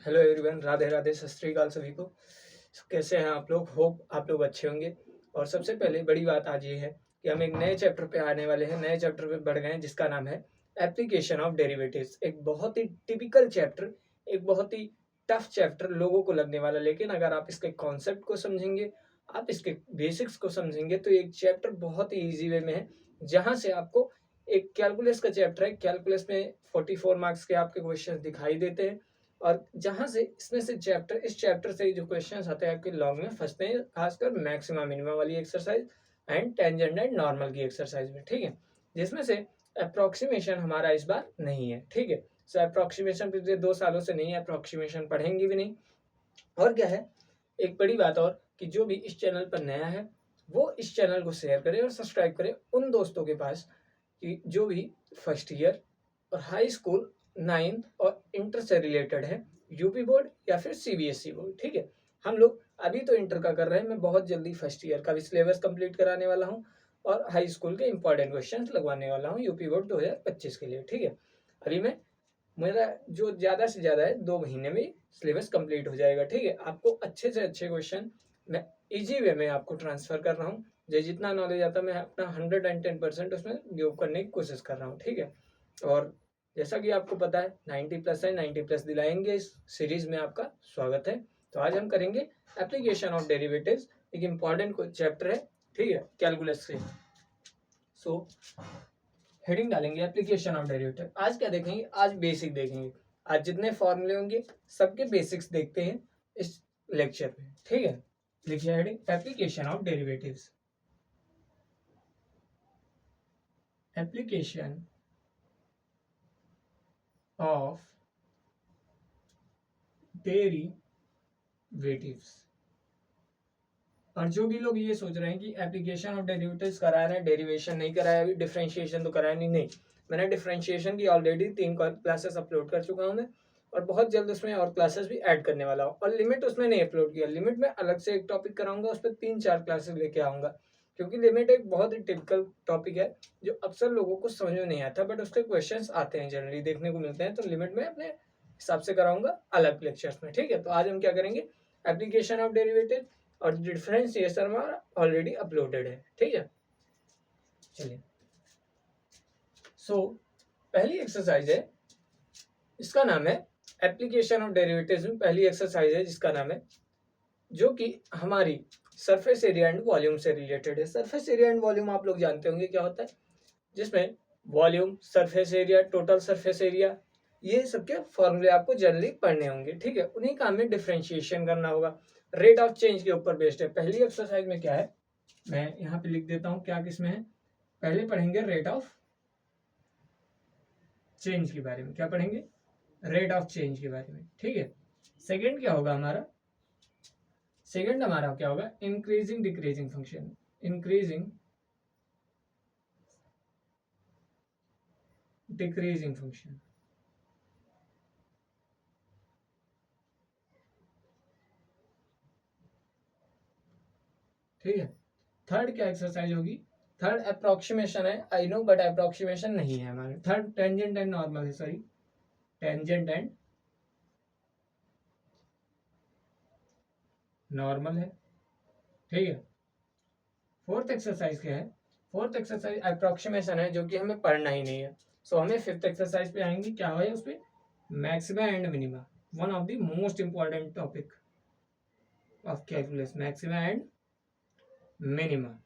Hello everyone, Radhe Radhe, सत श्री अकाल सभी को। कैसे हैं आप लोग? होप आप लोग अच्छे होंगे। और सबसे पहले बड़ी बात आज ये है कि हम एक नए चैप्टर पे आने वाले हैं, नए चैप्टर पे बढ़ गए हैं जिसका नाम है एप्लीकेशन ऑफ डेरिवेटिव्स। एक बहुत ही टिपिकल चैप्टर, एक बहुत ही टफ चैप्टर लोगों को लगने वाला, लेकिन अगर आप इसके कॉन्सेप्ट को समझेंगे, आप इसके बेसिक्स को समझेंगे तो एक चैप्टर बहुत ही ईजी वे में है, जहां से आपको एक कैलकुलस का चैप्टर है। कैलकुलस में 44 मार्क्स के आपके क्वेश्चन दिखाई देते हैं, और जहां से इसमें से इस चैप्टर से जो क्वेश्चंस आते हैं आपके लॉन्ग में फंसते हैं, खासकर मैक्सिमम मिनिमम वाली exercise and tangent and normal की एक्सरसाइज में, ठीक है, जिसमें से अप्रोक्सीमेशन हमारा इस बार नहीं है, ठीक है। सो अप्रोक्सीमेशन पिछले 2 सालों से नहीं है, अप्रोक्सीमेशन पढ़ेंगे भी नहीं। और क्या है, एक बड़ी बात और कि जो भी इस चैनल पर नया है वो इस चैनल को शेयर करे और सब्सक्राइब करे उन दोस्तों के पास कि जो भी फर्स्ट ईयर और हाई स्कूल, नाइन्थ और इंटर से रिलेटेड है, यूपी बोर्ड या फिर सीबीएसई बोर्ड, ठीक है। हम लोग अभी तो इंटर का कर रहे हैं, मैं बहुत जल्दी फर्स्ट ईयर का भी सिलेबस कंप्लीट कराने वाला हूँ और हाई स्कूल के इंपॉर्टेंट क्वेश्चंस लगवाने वाला हूँ यूपी बोर्ड 2025 के लिए, ठीक है। अभी मैं मेरा जो ज़्यादा से ज़्यादा है 2 महीने में सिलेबस कंप्लीट हो जाएगा, ठीक है। आपको अच्छे से अच्छे क्वेश्चन मैं इजी वे में आपको ट्रांसफर कर रहा हूँ। जो जितना नॉलेज आता है मैं अपना 110% उसमें गिव करने की कोशिश कर रहा हूँ, ठीक है। और जैसा कि आपको पता है 90 प्लस है, 90 प्लस दिलाएंगे, इस सीरीज में आपका स्वागत है। तो आज हम करेंगे एप्लीकेशन ऑफ डेरिवेटिव्स, एक इम्पॉर्टेंट चैप्टर है, ठीक है, कैलकुलस से। सो हेडिंग डालेंगे एप्लीकेशन ऑफ डेरिवेटिव। आज क्या देखेंगे? आज बेसिक देखेंगे। आज जितने फॉर्मूले होंगे सबके बेसिक्स देखते हैं इस लेक्चर में, ठीक है। लिखिए heading application of derivatives. Application of derivatives. और जो भी लोग ये सोच रहे हैं कि एप्लीकेशन ऑफ डेरिवेटिव्स करा रहे हैं, डेरिवेशन नहीं कराया, अभी डिफरेंशिएशन तो कराया नहीं, मैंने डिफरेंशिएशन की ऑलरेडी 3 क्लासेस अपलोड कर चुका हूँ मैं, और बहुत जल्द उसमें और क्लासेस भी ऐड करने वाला हूँ। और लिमिट उसमें नहीं अपलोड किया, लिमिट में अलग से एक टॉपिक कराऊंगा, उस पर 3-4 क्लासेस लेके आऊंगा, क्योंकि लिमिट एक बहुत ही टिपिकल टॉपिक है जो अक्सर लोगों को समझ में नहीं आता, बट उसके क्वेश्चन आते हैं, जनरली देखने को मिलते हैं। तो लिमिट में अपने हिसाब से कराऊंगा अलग लेक्चर्स में, ठीक है। तो आज हम क्या करेंगे, एप्लीकेशन ऑफ डेरिवेटिव, और डिफरेंशिएशन हमारा ऑलरेडी अपलोडेड है, ठीक है। चलिए, सो पहली एक्सरसाइज है, इसका नाम है एप्लीकेशन ऑफ डेरिवेटिव्स में पहली एक्सरसाइज है जिसका नाम है, जो कि हमारी सरफेस एरिया एंड वॉल्यूम से रिलेटेड है। सरफेस एरिया एंड वॉल्यूम आप लोग जानते होंगे क्या होता है, जिसमें volume, surface area, total surface area, ये सबके फॉर्मूले आपको जनरली पढ़ने होंगे, ठीक है। उन्हीं का हमें डिफरेंशिएशन करना होगा, रेट ऑफ चेंज के ऊपर बेस्ड है। पहली एक्सरसाइज में क्या है, मैं यहाँ पे लिख देता हूँ क्या किसमें है। पहले पढ़ेंगे रेट ऑफ चेंज के बारे में, क्या पढ़ेंगे, रेट ऑफ चेंज के बारे में, ठीक है। सेकंड क्या होगा हमारा, सेकंड हमारा क्या होगा, increasing decreasing function, increasing decreasing function, ठीक है। थर्ड क्या एक्सरसाइज होगी, थर्ड अप्रोक्सीमेशन है, आई नो, बट अप्रोक्सीमेशन नहीं है हमारे। थर्ड टेंजेंट एंड नॉर्मल है, सॉरी, टेंजेंट एंड नॉर्मल है, ठीक है। फोर्थ एक्सरसाइज क्या है, फोर्थ एक्सरसाइज अप्रोक्सीमेशन है, जो कि हमें पढ़ना ही नहीं है। सो हमें फिफ्थ एक्सरसाइज पे आएंगे, क्या है उसपे, maxima and minima, one of the most important topic of calculus, maxima and minima.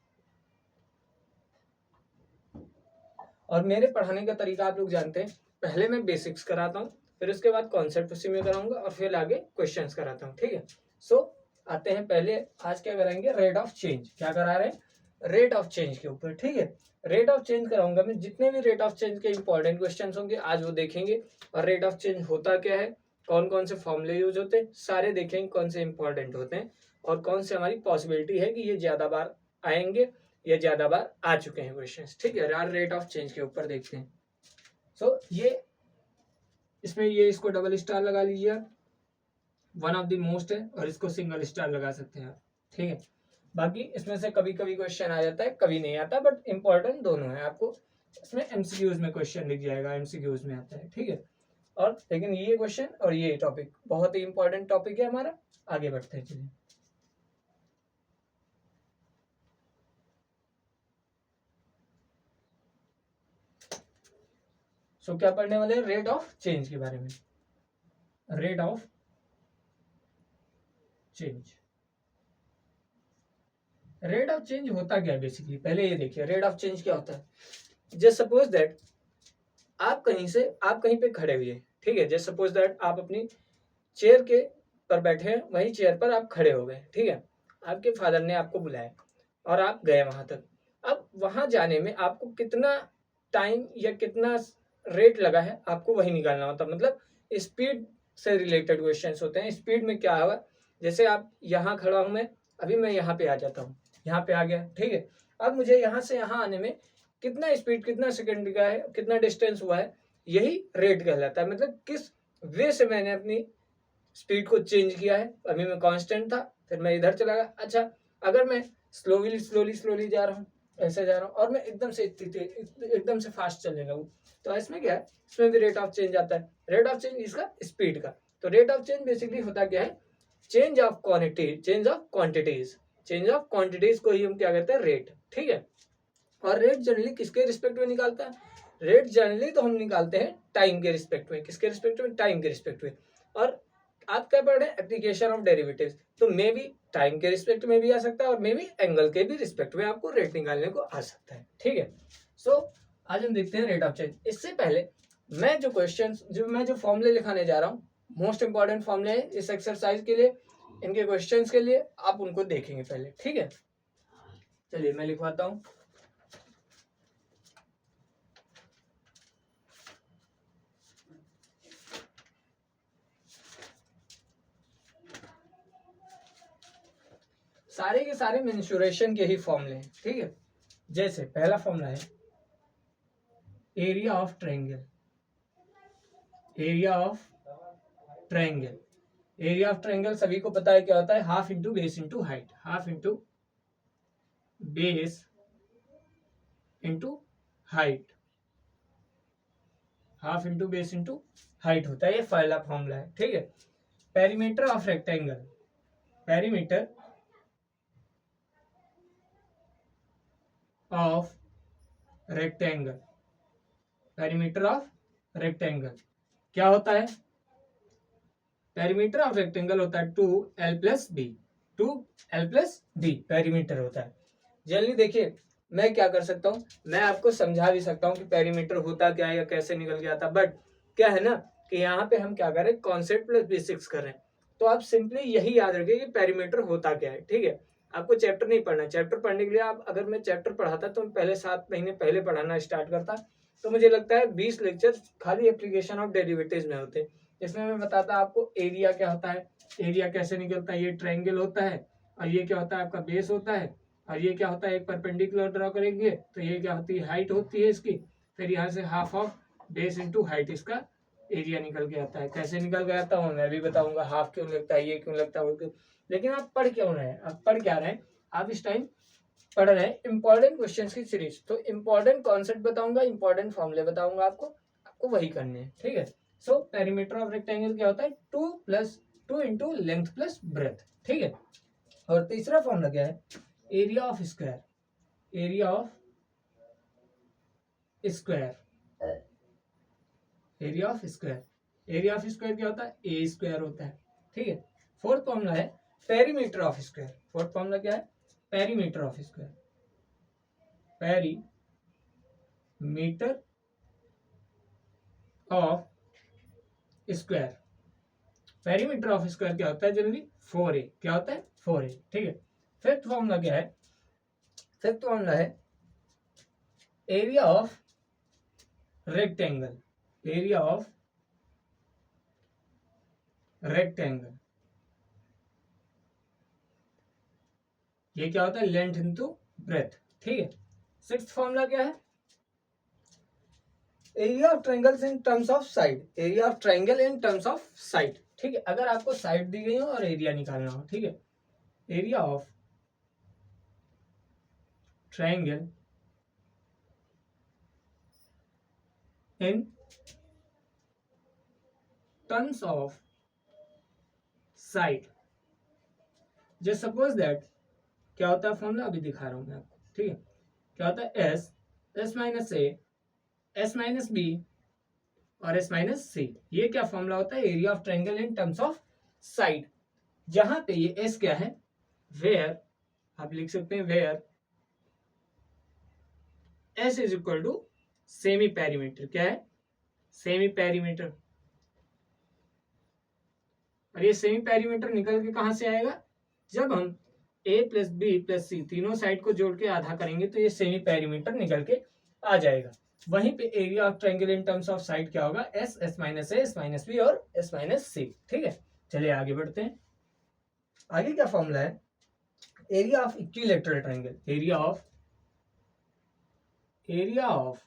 और मेरे पढ़ाने का तरीका आप लोग जानते हैं, पहले मैं बेसिक्स कराता हूँ, फिर उसके बाद कॉन्सेप्ट उसी में कराऊंगा, और फिर आगे क्वेश्चंस कराता हूँ, ठीक है। सो आते हैं पहले, आज क्या कराएंगे, रेट ऑफ चेंज। क्या करा रहे हैं, रेट ऑफ चेंज के ऊपर, ठीक है। रेट ऑफ चेंज कराऊंगा मैं, जितने भी रेट ऑफ चेंज के इंपॉर्टेंट क्वेश्चन होंगे आज वो देखेंगे, और रेट ऑफ चेंज होता क्या है, कौन कौन से फॉर्मूले यूज होते हैं, सारे देखेंगे, कौन से इंपॉर्टेंट होते हैं, और कौन से हमारी पॉसिबिलिटी है कि ये ज्यादा बार आएंगे, ये ज्यादा बार आ चुके हैं क्वेश्चंस, ठीक है। यार रेट ऑफ चेंज के ऊपर देखते हैं। सो ये इसमें ये इसको डबल स्टार लगा लीजिए, वन ऑफ द मोस्ट है, और इसको सिंगल स्टार लगा सकते हैं आप, ठीक है। बाकी इसमें से कभी कभी क्वेश्चन आ जाता है, कभी नहीं आता, बट इंपॉर्टेंट दोनों है। आपको इसमें एमसीक्यूज में क्वेश्चन लिख जाएगा, एमसीक्यूज में आता है, ठीक है। और लेकिन ये क्वेश्चन और ये टॉपिक बहुत ही इंपॉर्टेंट टॉपिक है हमारा। आगे बढ़ते हैं चलिए। सो क्या पढ़ने वाले हैं? रेट ऑफ चेंज के बारे में। Rate of change. Rate of change होता क्या है बेसिकली, पहले ये देखिए रेट ऑफ चेंज क्या होता है। जस्ट सपोज दैट आप कहीं पे खड़े हुए, ठीक है। जस्ट सपोज दैट आप अपनी चेयर के पर बैठे हैं, वही चेयर पर आप खड़े हो गए, ठीक है। आपके फादर ने आपको बुलाया और आप गए वहां तक। अब वहां जाने में आपको कितना टाइम या कितना रेट लगा है, आपको वही निकालना होता है। मतलब स्पीड से रिलेटेड क्वेश्चंस होते हैं। स्पीड में क्या होगा, जैसे आप यहाँ खड़ा हूं मैं, अभी मैं यहाँ पे आ जाता हूँ, यहाँ पे आ गया, ठीक है। अब मुझे यहाँ से यहाँ आने में कितना स्पीड, कितना सेकंड का है, कितना डिस्टेंस हुआ है, यही रेट कहलाता है। मतलब किस वे से मैंने अपनी स्पीड को चेंज किया है। अभी मैं कांस्टेंट था, फिर मैं इधर चला गया। अच्छा, अगर मैं स्लोली स्लोली स्लोली जा रहा हूँ, ऐसे जा रहा हूँ, और मैं एकदम से फास्ट चलने लगूँ, तो इसमें क्या है, इसमें भी रेट ऑफ चेंज आता है। रेट ऑफ चेंज इसका स्पीड का। तो रेट ऑफ चेंज बेसिकली होता क्या है, change of quantity, change of quantities, change of quantities को ही हम क्या कहते हैं, रेट, ठीक है। और रेट जनरली किसके रिस्पेक्ट में निकालता है, रेट जनरली तो हम निकालते हैं टाइम के रिस्पेक्ट में। किसके रिस्पेक्ट में, टाइम के रिस्पेक्ट में। और आप क्या पढ़ रहे हैं, एप्लीकेशन ऑफ डेरिवेटिव्स, तो मे भी टाइम के रिस्पेक्ट में भी आ सकता है और मे भी एंगल के भी रिस्पेक्ट में आपको रेट निकालने को आ सकता है, ठीक है। सो आज हम देखते हैं रेट ऑफ चेंज। इससे पहले मैं जो फॉर्मूले लिखाने जा रहा हूँ, मोस्ट इंपॉर्टेंट फॉर्मूले है इस एक्सरसाइज के लिए, इनके क्वेश्चंस के लिए, आप उनको देखेंगे पहले, ठीक है। चलिए मैं लिखवाता हूँ। सारे के सारे मेंसुरेशन के ही फॉर्मूले हैं, ठीक है। जैसे पहला फॉर्मूला है area of triangle. Area of triangle, area of triangle सभी को पता है क्या होता है, half into base into height, half into base into height, half into base into height होता है। ये पहला फॉर्मूला है, ठीक है। Perimeter of rectangle, perimeter of rectangle, perimeter of rectangle क्या होता है, पेरीमीटर ऑफ रेक्टेंगल होता है 2l+b, 2l+b पेरीमीटर होता है। जल्दी देखिए, मैं क्या कर सकता हूँ, मैं आपको समझा भी सकता हूँ कि पेरीमीटर होता क्या है या कैसे निकल के आता, बट क्या है ना कि यहाँ पे हम क्या कर रहे हैं, कॉन्सेप्ट प्लस बेसिक्स कर रहे हैं। तो आप सिंपली यही याद रखिए कि पेरीमीटर होता क्या है, ठीक है। आपको चैप्टर नहीं पढ़ना। चैप्टर पढ़ने के लिए आप, अगर मैं चैप्टर पढ़ाता तो पहले 7 महीने पहले पढ़ाना स्टार्ट करता, तो मुझे लगता है 20 लेक्चर खाली एप्लीकेशन ऑफ डेरिवेटिव्स में होते हैं। इसमें मैं बताता आपको एरिया क्या होता है, एरिया कैसे निकलता है, ये ट्रायंगल होता है, और ये क्या होता है, आपका बेस होता है, और ये क्या होता है, एक परपेंडिकुलर ड्रॉ करेंगे तो ये क्या होती है, हाइट होती है इसकी। फिर यहाँ से half of base into height, इसका एरिया निकल के आता है। कैसे निकल के आता हूँ मैं भी बताऊंगा, हाफ क्यों लगता है, ये क्यों लगता है, वो क्यों। लेकिन आप पढ़ क्यों रहे हैं, आप पढ़ क्या रहे हैं, आप इस टाइम पढ़ रहे हैं इंपॉर्टेंट क्वेश्चंस की सीरीज। तो इंपॉर्टेंट कॉन्सेप्ट बताऊंगा, इंपॉर्टेंट फॉर्मूले बताऊंगा आपको वही करने हैं, ठीक है। सो पेरीमीटर ऑफ रेक्टेंगल क्या होता है, 2 इंटू लेंथ प्लस ब्रेथ, ठीक है। और तीसरा फॉर्मूला क्या है, area of square, area of square, area of square, area of square क्या होता है, ए स्क्वायर होता है, ठीक है। फोर्थ फॉर्मूला है perimeter of square, fourth formula क्या है, perimeter of square, perimeter of square, perimeter of square क्या होता है जनरली, 4a, क्या होता है 4a, ठीक है। फिफ्थ फॉर्मूला क्या है, फिफ्थ फॉर्मूला है area of rectangle, area of rectangle, ये क्या होता है, लेंथ इंटू ब्रेथ, ठीक है। सिक्स्थ फॉर्मूला क्या है, area of triangles in terms of side, area of triangle in terms of side, ठीक है। अगर आपको साइड दी गई हो और एरिया निकालना हो, ठीक है, area of triangle in terms of side. Just suppose that, क्या होता है फॉर्मूला अभी दिखा रहा हूं मैं आपको, ठीक है। क्या होता है एस, एस माइनस ए, एस माइनस बी और एस माइनस सी। ये क्या फॉर्मूला होता है, area of triangle in terms of side. जहां पे ये एस क्या है, वेयर, आप लिख सकते हैं where S is equal to semi perimeter. क्या है, सेमी पेरीमीटर। और ये सेमी पेरीमीटर निकल के कहां से आएगा, जब हम a प्लस बी प्लस सी तीनों साइड को जोड़ के आधा करेंगे तो ये सेमी पेरीमीटर निकल के आ जाएगा। वहीं पे area of triangle in terms of side क्या होगा, एस, एस माइनस ए, एस माइनस बी और एस माइनस सी। ठीक है, चलिए आगे बढ़ते हैं। आगे क्या फॉर्मूला है, area of equilateral triangle, area of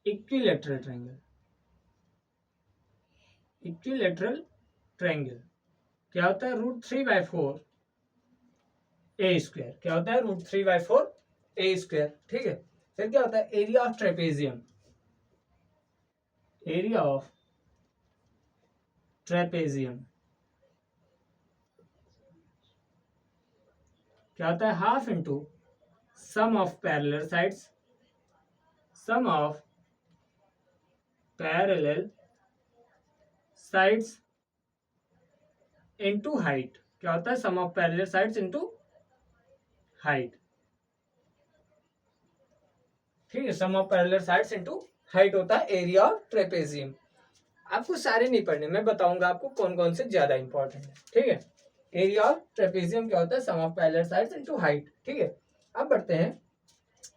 equilateral triangle, equilateral triangle क्या होता है, √3/4 ए स्क्वायर। क्या होता है, √3/4 ए स्क्वायर। ठीक है, फिर क्या होता है, area of trapezium, area of trapezium क्या होता है, half into sum of parallel sides, sum of parallel sides into height. क्या होता है, sum of parallel sides into height. ठीक है, sum of parallel sides into height होता है एरिया ऑफ ट्रेपेजियम। आपको सारे नहीं पढ़ने, मैं बताऊंगा आपको कौन कौन से ज्यादा इंपॉर्टेंट है। ठीक है, एरिया ऑफ ट्रेपेजियम क्या होता है, sum of parallel sides into height. ठीक है, अब बढ़ते हैं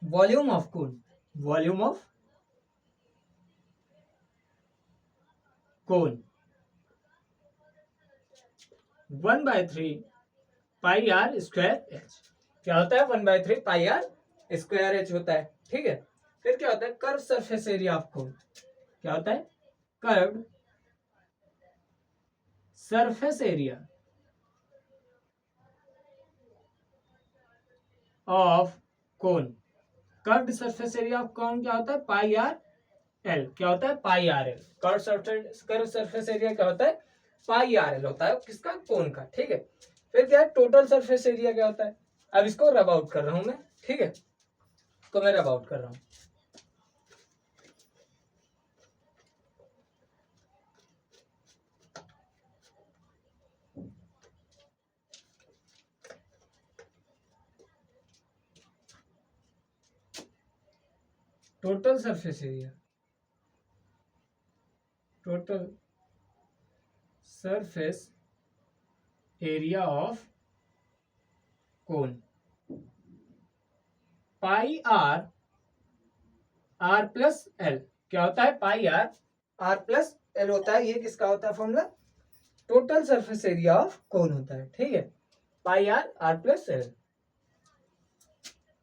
volume of cone, volume of cone 1/3 pi R square H. क्या होता है, 1/3 पाई आर स्क्वायर एच होता है। ठीक है, फिर क्या होता है, curve surface area of cone. क्या होता है, curve surface area of cone. Curved surface area of cone क्या होता है, पाई आर एल। क्या होता है, pi R L. Curve surface area क्या होता है, पाई आर एल होता है किसका, कोन का। ठीक है, फिर क्या है, टोटल सरफेस एरिया क्या होता है। अब इसको रब आउट कर रहा हूं मैं। ठीक है, तो मैं रब आउट कर रहा हूं। Total surface area, total surface area of cone pi R R plus L. क्या होता है, pi R R plus L होता है। ये किसका होता है formula, total surface area of cone होता है। ठीक है, pi R R plus L.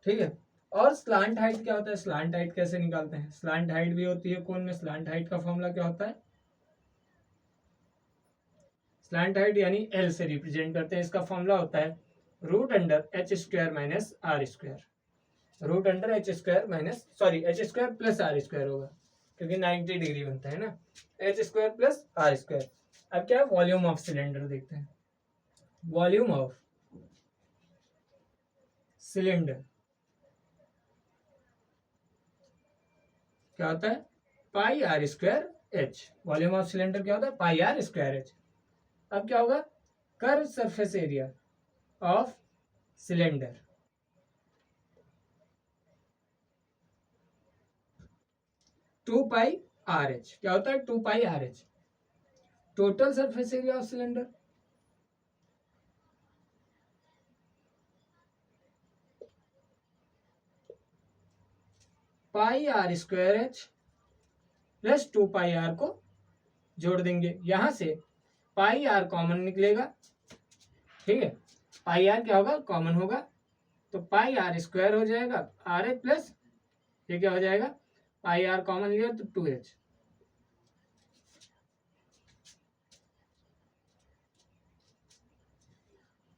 ठीक है, और स्लांट हाइट क्या होता है, स्लांट हाइट कैसे निकालते हैं, स्लांट हाइट भी होती है कोन में। स्लांट हाइट का फॉर्मूला क्या होता है, स्लांट हाइट यानी एल से रिप्रेजेंट करते हैं। इसका फॉर्मूला होता है √h² minus R square, √h² minus, sorry h² plus R square होगा क्योंकि 90 डिग्री बनता है ना, h² प्लस आर स्क्वायर। अब क्या है, वॉल्यूम ऑफ सिलेंडर देखते हैं। वॉल्यूम ऑफ सिलेंडर क्या होता है, pi R square H. Volume of cylinder क्या होता है, पाई आर स्क्वायर एच। अब क्या होगा, curve surface area of cylinder 2 pi R H. क्या होता है, 2 pi R H. Total surface area of cylinder pi R square H plus 2 pi R को जोड़ देंगे, यहां से पाई आर कॉमन निकलेगा। ठीक है, पाई आर क्या होगा, कॉमन होगा, तो पाई आर स्क्वायर हो जाएगा आर एच प्लस ये क्या हो जाएगा, पाई आर कॉमन लिया तो 2h।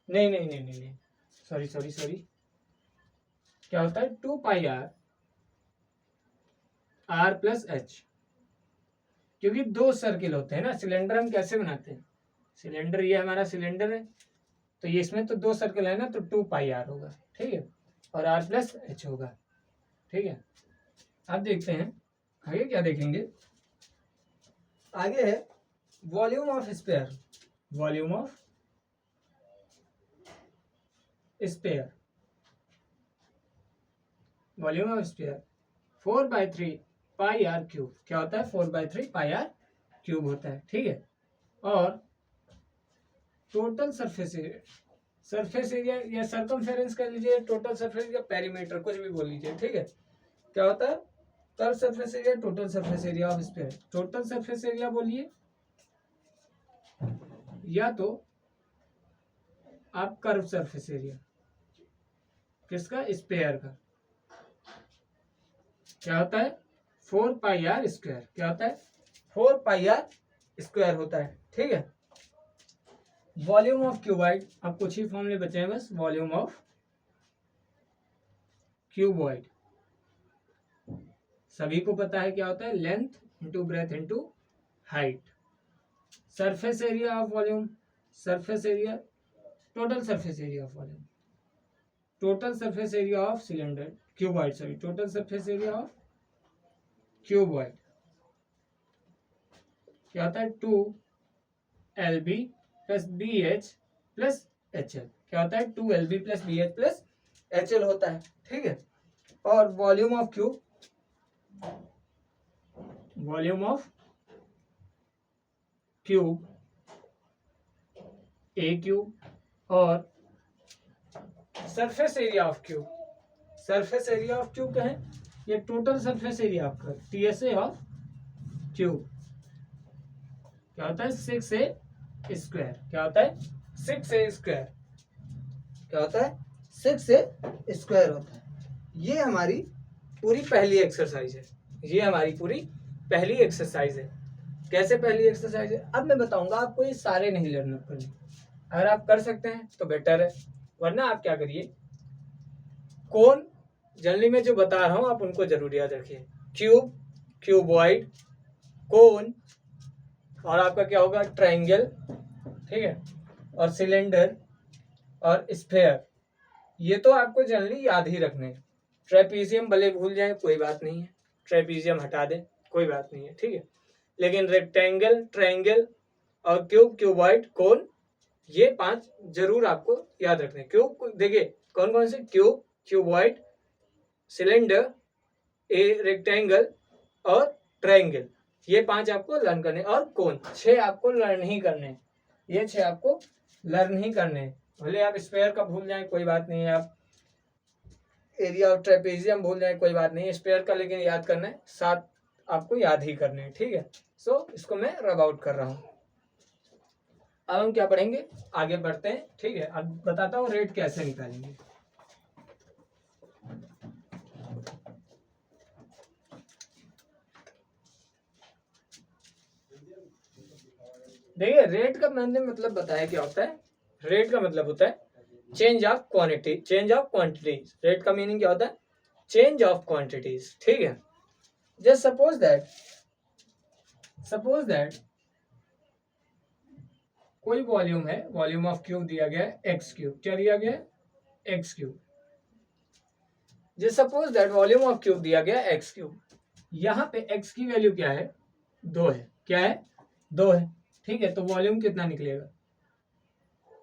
नहीं नहीं नहीं नहीं नहीं, सॉरी सॉरी सॉरी, क्या होता है, 2 pi R R plus H. क्योंकि दो सर्किल होते हैं ना। सिलेंडर हम कैसे बनाते हैं, सिलेंडर, ये हमारा सिलेंडर है, तो ये इसमें तो दो सर्किल है ना, तो 2πr होगा, ठीक है, और r प्लस h होगा, ठीक है। अब देखते हैं आगे क्या देखेंगे। आगे है volume of sphere, volume of sphere, volume of sphere 4/3πr³ क्या होता है, 4/3πr³ होता है, ठीक है। और total surface area, surface area या सर्कमफेरेंस कर लीजिए, टोटल सरफेस या पेरीमीटर कुछ भी बोल लीजिए, ठीक है। क्या होता है, curve surface area, total surface area of sphere. Total surface area बोलिए या तो आप कर्व सरफेस एरिया, किसका, स्फीयर का, क्या होता है 4πr², क्या होता है 4πr² होता है, ठीक है। वॉल्यूम ऑफ क्यूबॉइड, अब कुछ ही फॉर्मूले बचे हैं बस। वॉल्यूम ऑफ क्यूबॉइड सभी को पता है क्या होता है, length into breadth into height. Surface area of volume, surface area, total surface area of volume, total surface area of cylinder, cuboid, sorry, total surface area of cuboid क्या होता है 2lb plus BH plus HL, क्या होता है 2lb plus BH plus HL होता है, ठीक है। और volume of cube, volume of cube A³ और surface area of cube, surface area of cube कहें, ये टोटल सरफेस एरिया आपका TSA ऑफ क्यूब क्या होता है 6a², क्या होता है 6a², क्या होता है 6a² होता है। ये हमारी पूरी पहली एक्सरसाइज है, ये हमारी पूरी पहली एक्सरसाइज है। कैसे पहली एक्सरसाइज है, अब मैं बताऊंगा आपको, ये सारे नहीं लर्न करने। अगर आप कर सकते हैं तो बेटर है, वरना आप क्या करिए, कोन जनरली मैं जो बता रहा हूं आप उनको जरूर याद रखिए। क्यूब, क्यूबॉइड, कोन, और आपका क्या होगा ट्रायंगल, ठीक है, और सिलेंडर और स्फीयर, ये तो आपको जनरली याद ही रखने हैं। ट्रेपीजियम भले भूल जाए कोई बात नहीं है, ट्रेपीजियम हटा दें कोई बात नहीं है, ठीक है, लेकिन रेक्टेंगल, ट्रायंगल और क्यूब, क्यूबॉइड, कोन, ये 5 जरूर आपको याद रखने। क्यूब देखिए कौन कौन से, क्यूब, क्यूबॉइड, सिलेंडर, रेक्टेंगल और ट्रायंगल, ये 5 आपको लर्न करने, और कोन 6 आपको लर्न ही करने, ये 6 आपको लर्न ही करने। भले आप स्फीयर का भूल जाएं कोई बात नहीं है, आप एरिया ऑफ ट्रेपेजियम भूल जाएं कोई बात नहीं है, स्फीयर का लेकिन याद करना है, 7 आपको याद ही करने हैं, ठीक है। सो इसको मैं रब आउट कर रहा हूं। अब हम क्या पढ़ेंगे, आगे बढ़ते हैं, ठीक है। अब बताता हूँ रेट कैसे निकालेंगे। देखिए रेट का मैंने मतलब बताया क्या होता है। रेट का मतलब होता है change of quantity, change of quantities. Rate का मीनिंग क्या होता है, चेंज ऑफ क्वांटिटीज, ठीक है। जस्ट सपोज दैट कोई वॉल्यूम है, वॉल्यूम ऑफ क्यूब दिया गया है x³, क्या दिया गया है x³। Just suppose that volume of cube दिया गया है x³, यहाँ पे x की वैल्यू क्या है 2 है, क्या है 2 है, ठीक है। तो वॉल्यूम कितना निकलेगा,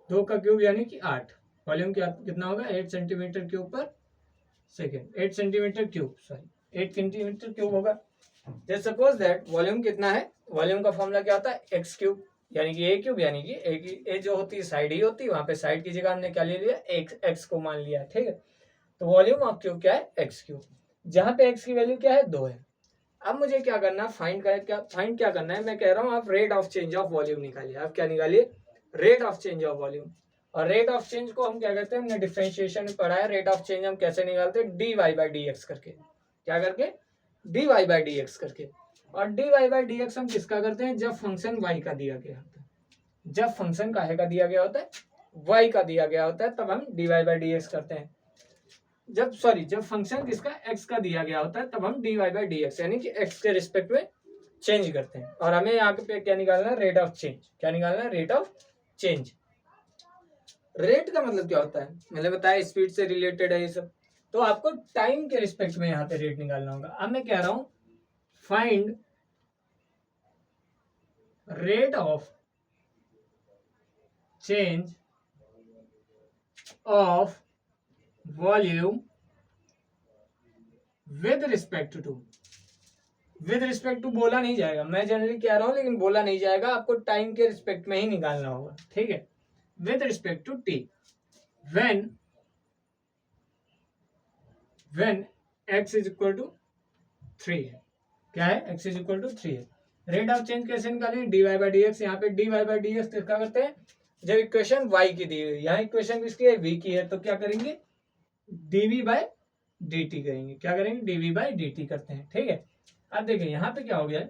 2 का क्यूब यानी कि 8, वॉल्यूम कितना होगा 8 centimetre cube per second, 8 centimetre cube, sorry 8 centimetre cube होगा। जस्ट सपोज दैट वॉल्यूम कितना है, वॉल्यूम का फॉर्मूला क्या होता है x³ यानी कि a³ यानी कि a जो होती है साइड ही होती है, वहां पे साइड की जगह हमने क्या ले लिया, x को मान लिया, ठीक है। तो वॉल्यूम ऑफ क्यूब क्या है x³, जहां पे x की वैल्यू क्या है 2 है। अब मुझे क्या करना है, फाइंड क्या करना है, मैं कह रहा हूँ आप rate of change of volume निकालिए। आप क्या निकालिए, rate of change of volume. और रेट ऑफ चेंज को हम क्या कहते हैं, हमने डिफरेंशिएशन में पढ़ा है, रेट ऑफ चेंज हम कैसे निकालते हैं, dy/dx करके, क्या करके dy/dx करके। और dy/dx हम किसका करते हैं, जब फंक्शन y का दिया गया होता है, जब फंक्शन काहे का दिया गया होता है, y का दिया गया होता है, तब हम dy/dx करते हैं। जब फंक्शन किसका x का दिया गया होता है, तब हम dy/dx यानी कि x के रिस्पेक्ट में चेंज करते हैं। और हमें यहाँ पे क्या निकालना है, रेट ऑफ चेंज। क्या निकालना है, रेट ऑफ चेंज। रेट का मतलब क्या होता है, मैंने बताया स्पीड से रिलेटेड है ये सब। तो आपको टाइम के रिस्पेक्ट में यहाँ पे रेट निकालना होगा। अब मैं कह रहा हूं find rate of change of volume with respect to. With respect to बोला नहीं जाएगा, मैं जनरली कह रहा हूं लेकिन बोला नहीं जाएगा, आपको टाइम के रिस्पेक्ट में ही निकालना होगा, ठीक है। With respect to T when x is equal to 3 है। क्या है, x इज इक्वल टू 3 है। रेट ऑफ चेंज कैसे निकालेंगे, dy बाई डी एक्स। यहाँ पे dy बाई डी एक्स क्या करते हैं, जब इक्वेशन y की दी हुई, यहाँ इक्वेशन किसकी है, v की है, तो क्या करेंगे, dv बाई dt करेंगे। क्या करेंगे, dv बाई dt करते हैं, ठीक है। अब देखिए यहाँ पे क्या हो गया,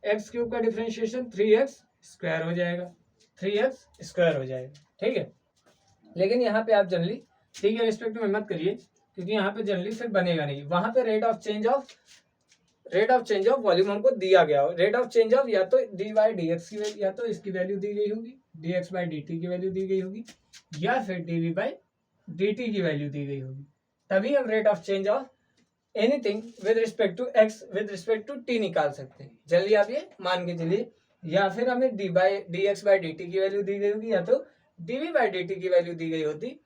एक्स क्यूब का डिफरेंशिएशन 3x स्क्वायर हो जाएगा, 3x स्क्वायर हो जाएगा, ठीक है। लेकिन यहाँ पे आप जनरली टी के रिस्पेक्ट में मत करिए, क्योंकि यहाँ पे जनरली फिर बनेगा नहीं। वहां पे rate of change of volume हमको दिया गया हो, रेट ऑफ चेंज ऑफ या तो डी बाई डी एक्स की वैल्यू, या तो इसकी वैल्यू दी गई होगी, D X by D T की वैल्यू दी गई होगी, या फिर D V by D T की वैल्यू दी गई होगी। तभी हम rate of change of anything with respect to X with respect to T निकाल सकते हैं। जल्दी आप ये मान के चलिए, या फिर हमें D X by D T की वैल्यू दी गई होगी, या तो D V by D T की वैल्यू दी गई होती,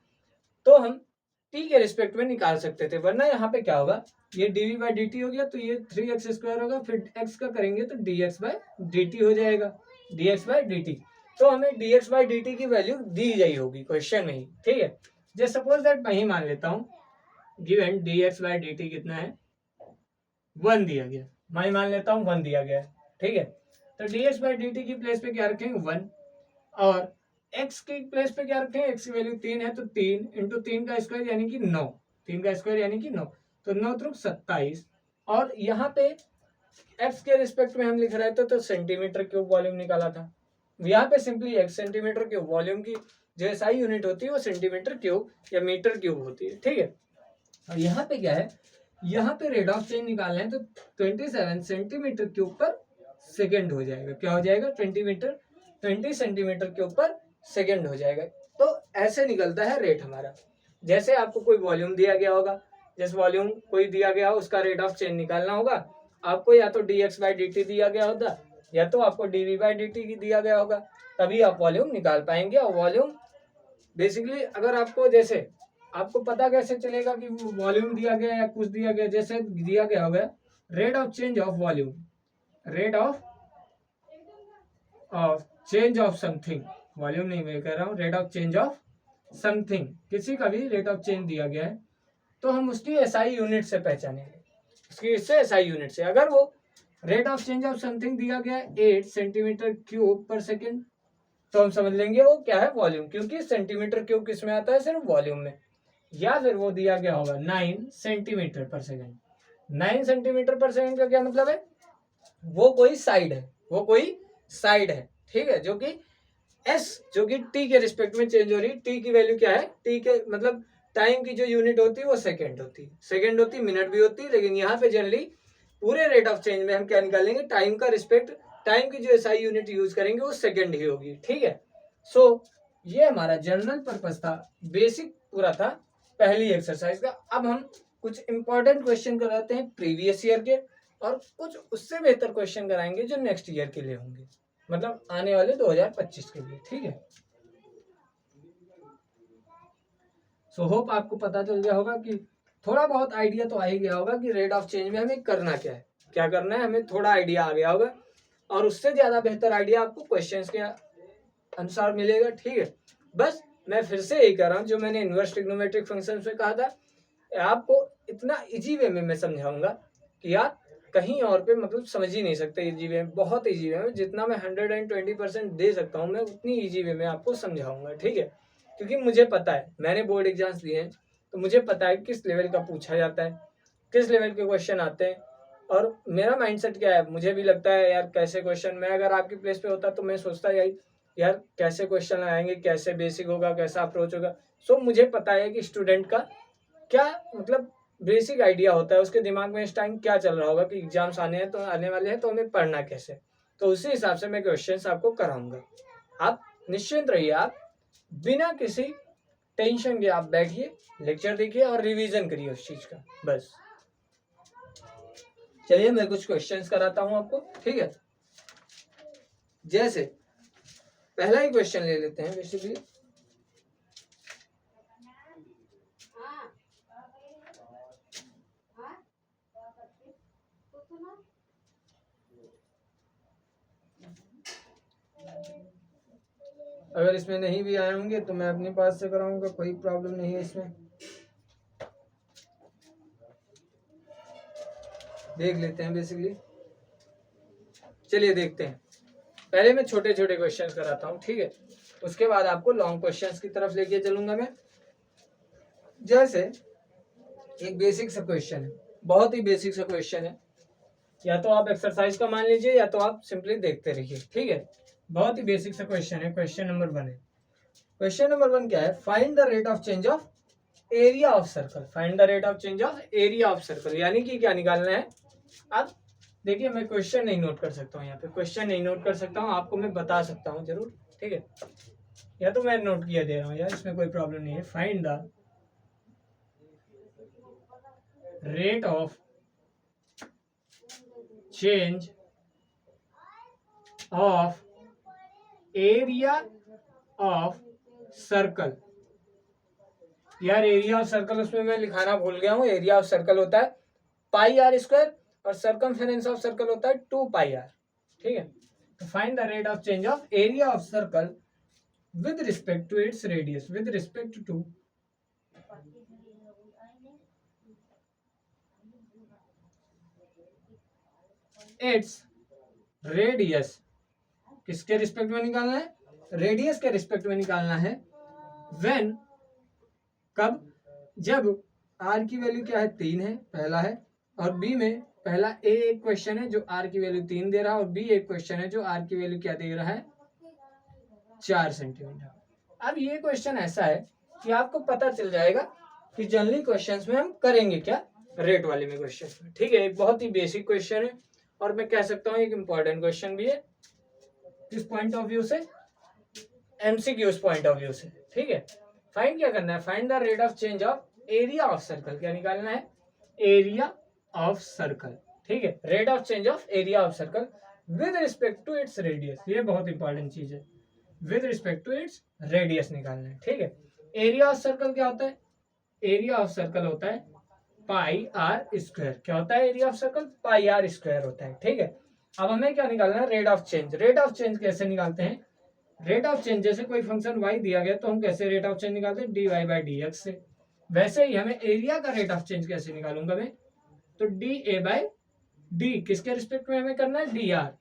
तो हम टी के रिस्पेक्ट में निकाल सकते थे। वरना यहाँ पे क्या होगा, ये dv बाई डी हो गया, तो ये 3x स्क्वायर होगा, फिर x का करेंगे तो dx बाई dt हो जाएगा, dx बाई dt। तो हमें dx बाई dt की वैल्यू दी गई होगी क्वेश्चन में ही, ठीक है। जस्ट सपोज दैट मैं ही मान लेता हूँ, गिवन dx बाई dt कितना है, 1 दिया गया, मैं ही मान लेता हूँ 1 दिया गया, ठीक है। तो dx बाई dt की प्लेस पे क्या रखेंगे, 1, और x की प्लेस पे क्या रखें, x की वैल्यू 3 है, तो 3 इंटू 3 का स्क्वायर यानी कि 9, 3 का स्क्वायर यानी कि 9, तो 9 त्रुक 27। और यहाँ पे x के रिस्पेक्ट में हम लिख रहे थे तो सेंटीमीटर क्यूब वॉल्यूम निकाला था। यहाँ पे simply x centimetre cube volume की जो एसआई यूनिट होती है वो सेंटीमीटर क्यूब या मीटर क्यूब होती है, ठीक है। और यहाँ पे क्या है, यहाँ पे रेट ऑफ चेंज निकालना है, तो 27 सेंटीमीटर क्यूब पर सेकेंड हो जाएगा। क्या हो जाएगा, 20 सेंटीमीटर क्यूब पर सेकेंड हो जाएगा। तो ऐसे निकलता है रेट हमारा। जैसे आपको कोई वॉल्यूम दिया गया होगा, जैसे वॉल्यूम कोई दिया गया हो, उसका रेट ऑफ चेंज निकालना होगा आपको, या तो D X by D T दिया गया होता, या तो आपको D V by D T दिया गया होगा, तभी आप वॉल्यूम निकाल पाएंगे। और वॉल्यूम बेसिकली अगर आपको, जैसे आपको पता कैसे चलेगा कि वॉल्यूम दिया गया या कुछ दिया गया, जैसे दिया गया होगा rate of change of volume, rate of change of something, volume नहीं मैं कह रहा हूँ, rate of change of something, किसी का भी रेट ऑफ चेंज दिया गया है, तो हम उसकी एसआई यूनिट से पहचानेंगे, उसकी इससे एसआई यूनिट से। अगर वो rate of change of something दिया गया है 8 सेंटीमीटर क्यूब पर सेकेंड, तो हम समझ लेंगे वो क्या है, वॉल्यूम, क्योंकि सेंटीमीटर क्यूब किस में आता है, सिर्फ वॉल्यूम में। या फिर वो दिया गया होगा 9 centimetre per second. 9 centimetre per second का क्या मतलब है, वो कोई साइड है, वो कोई साइड है, ठीक है, जो कि s जो कि t के रिस्पेक्ट में चेंज हो रही है। t की वैल्यू क्या है, t के मतलब टाइम की जो यूनिट होती है वो सेकंड होती है, सेकंड होती है, मिनट भी होती है, लेकिन यहाँ पे जनरली पूरे रेट ऑफ चेंज में हम क्या निकालेंगे, टाइम का रिस्पेक्ट, टाइम की जो एसआई यूनिट यूज करेंगे वो सेकंड ही होगी, ठीक है। सो ये हमारा जनरल पर्पस था, बेसिक पूरा था पहली एक्सरसाइज का। अब हम कुछ इंपॉर्टेंट क्वेश्चन कराते हैं प्रीवियस ईयर के, और कुछ उससे बेहतर क्वेश्चन कराएंगे जो नेक्स्ट ईयर के लिए होंगे, मतलब आने वाले 2025 के लिए, ठीक है। सो होप आपको पता चल गया होगा कि थोड़ा बहुत आइडिया तो आ ही गया होगा कि रेट ऑफ चेंज में हमें करना क्या है, क्या करना है, हमें थोड़ा आइडिया आ गया होगा, और उससे ज्यादा बेहतर आइडिया आपको क्वेश्चंस के अनुसार मिलेगा, ठीक है। बस मैं फिर से यही कह रहा हूँ, जो मैंने इनवर्स ट्रिग्नोमेट्रिक फंक्शन में कहा था, आपको इतना इजी वे में मैं समझाऊंगा कि आप कहीं और पे मतलब समझ ही नहीं सकते। इजी वे में, बहुत इजी वे में, जितना मैं 120% दे सकता हूँ मैं उतनी इजी वे में आपको समझाऊंगा, ठीक है। क्योंकि मुझे पता है, मैंने बोर्ड एग्जाम्स दिए हैं, तो मुझे पता है किस लेवल का पूछा जाता है, किस लेवल के क्वेश्चन आते हैं, और मेरा माइंडसेट क्या है। मुझे भी लगता है यार कैसे क्वेश्चन, मैं अगर आपकी प्लेस पे होता तो मैं सोचता यही यार कैसे क्वेश्चन आएंगे, कैसे बेसिक होगा, कैसा अप्रोच होगा। सो मुझे पता है कि स्टूडेंट का क्या मतलब बेसिक आइडिया होता है उसके दिमाग में इस टाइम क्या चल रहा होगा कि एग्जाम्स आने वाले हैं तो हमें पढ़ना कैसे, तो उसी हिसाब से मैं क्वेश्चंस आपको कराऊंगा। आप निश्चिंत रहिए, आप बिना किसी टेंशन के आप बैठिए, लेक्चर देखिए और रिवीजन करिए उस चीज का, बस। चलिए मैं कुछ क्वेश्चंस कराता हूं आपको, ठीक है। जैसे पहला ही क्वेश्चन ले लेते हैं बेसिकली। अगर इसमें नहीं भी आए होंगे तो मैं अपने पास से कराऊंगा, कोई प्रॉब्लम नहीं है इसमें। देख लेते हैं बेसिकली। चलिए देखते हैं। पहले मैं छोटे छोटे क्वेश्चंस कराता हूँ, ठीक है, उसके बाद आपको लॉन्ग क्वेश्चंस की तरफ लेके चलूंगा मैं। जैसे एक बेसिक सा क्वेश्चन है, बहुत ही बेसिक सा क्वेश्चन है, या तो आप एक्सरसाइज का मान लीजिए या तो आप सिंपली देखते रहिए, ठीक है। बहुत ही बेसिक सा क्वेश्चन है, क्वेश्चन नंबर 1 है। क्वेश्चन नंबर 1 क्या है? Find the rate of change of area of circle. Find the rate of change of area of circle, यानी कि क्या निकालना है? अब देखिए मैं क्वेश्चन नहीं नोट कर सकता हूँ, यहाँ पे क्वेश्चन नहीं नोट कर सकता हूँ, आपको मैं बता सकता हूँ जरूर, ठीक है, या तो मैं नोट किया दे रहा हूँ यार, इसमें कोई प्रॉब्लम नहीं है। Find the rate of change of area of circle. यार एरिया ऑफ सर्कल उसमें मैं लिखाना भूल गया हूँ। एरिया ऑफ सर्कल होता है पाई आर स्क्वायर और सर्कमफेरेंस ऑफ सर्कल होता है 2 पाई आर, ठीक है। तो find the rate of change of area of circle with respect to its radius, with respect to its radius. किसके रिस्पेक्ट में निकालना है? रेडियस के रिस्पेक्ट में निकालना है। व्हेन, कब? जब आर की वैल्यू क्या है? 3 है, पहला है, और बी में पहला ए एक क्वेश्चन है जो आर की वैल्यू 3 दे रहा है, और बी एक क्वेश्चन है जो आर की वैल्यू क्या दे रहा है? 4 सेंटीमीटर। अब ये क्वेश्चन ऐसा है कि आपको पता चल जाएगा कि जनरली क्वेश्चंस में हम करेंगे क्या रेट वाले में क्वेश्चंस में, ठीक है। एक बहुत ही बेसिक क्वेश्चन है और मैं कह सकता हूँ एक इंपॉर्टेंट क्वेश्चन भी है। किस पॉइंट ऑफ व्यू से? एमसीक्यूज पॉइंट ऑफ व्यू से, ठीक है। फाइंड क्या करना है? Find the rate of change of area of circle. क्या निकालना है? एरिया ऑफ सर्कल, ठीक है। Rate of change of area of circle with respect to its radius, ये बहुत इंपॉर्टेंट चीज है। With respect to its radius निकालना है, ठीक है। एरिया ऑफ सर्कल क्या होता है? एरिया ऑफ सर्कल होता है पाई आर स्क्वायर। क्या होता है area of circle? Pi R square होता है, ठीक है। अब हमें क्या निकालना है? Rate of change. Rate of change कैसे निकालते हैं? रेट ऑफ चेंज, जैसे कोई फंक्शन y दिया गया तो हम कैसे रेट ऑफ चेंज निकालते हैं? dy बाई डी एक्स से। वैसे ही हमें एरिया का रेट ऑफ चेंज कैसे निकालूंगा मैं? तो डी ए बाई डी, किसके रिस्पेक्ट में हमें करना है? D are.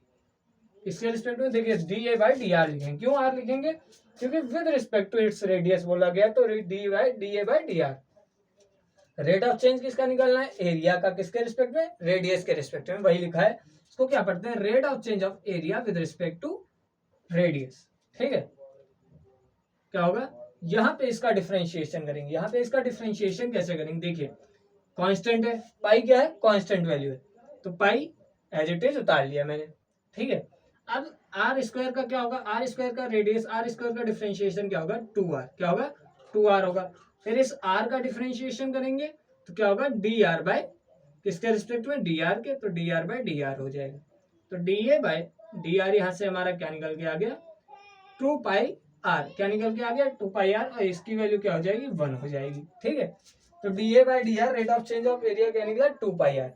इसके रिस्पेक्ट में देखिए D A by D R लिखेंगे। क्यों आर लिखेंगे? क्योंकि with respect to its radius बोला गया, तो D by D A by D R. Rate of change किसका निकालना है? एरिया का। किसके रिस्पेक्ट में? रेडियस के रिस्पेक्ट में, वही लिखा है। इसको क्या पढ़ते हैं? Rate of change of area with respect to radius, ठीक है। क्या होगा? यहाँ पे इसका डिफरेंशिएशन करेंगे। यहाँ पे इसका डिफरेंशिएशन कैसे करेंगे? देखिए कांस्टेंट है, पाई क्या है? कांस्टेंट वैल्यू है, तो पाई एज इट इज उतार लिया मैंने, ठीक है। अब आर स्क्वायर का क्या होगा? आर स्क्वायर का रेडियस, आर स्क्वायर का डिफरेंशिएशन क्या होगा? 2r। क्या होगा? 2r होगा। फिर इस r का डिफरेंशिएशन करेंगे तो क्या होगा? डी आर बाय किसके रिस्पेक्ट में? डी आर के, तो D R by D R हो जाएगा। तो D A by D R, यहाँ से हमारा क्या निकल के आ गया? 2 पाई आर। क्या निकल के आ गया? 2 पाई आर, और इसकी वैल्यू क्या हो जाएगी? 1 हो जाएगी, ठीक है। तो D A by D R, rate of change of area क्या निकला? 2 पाई आर।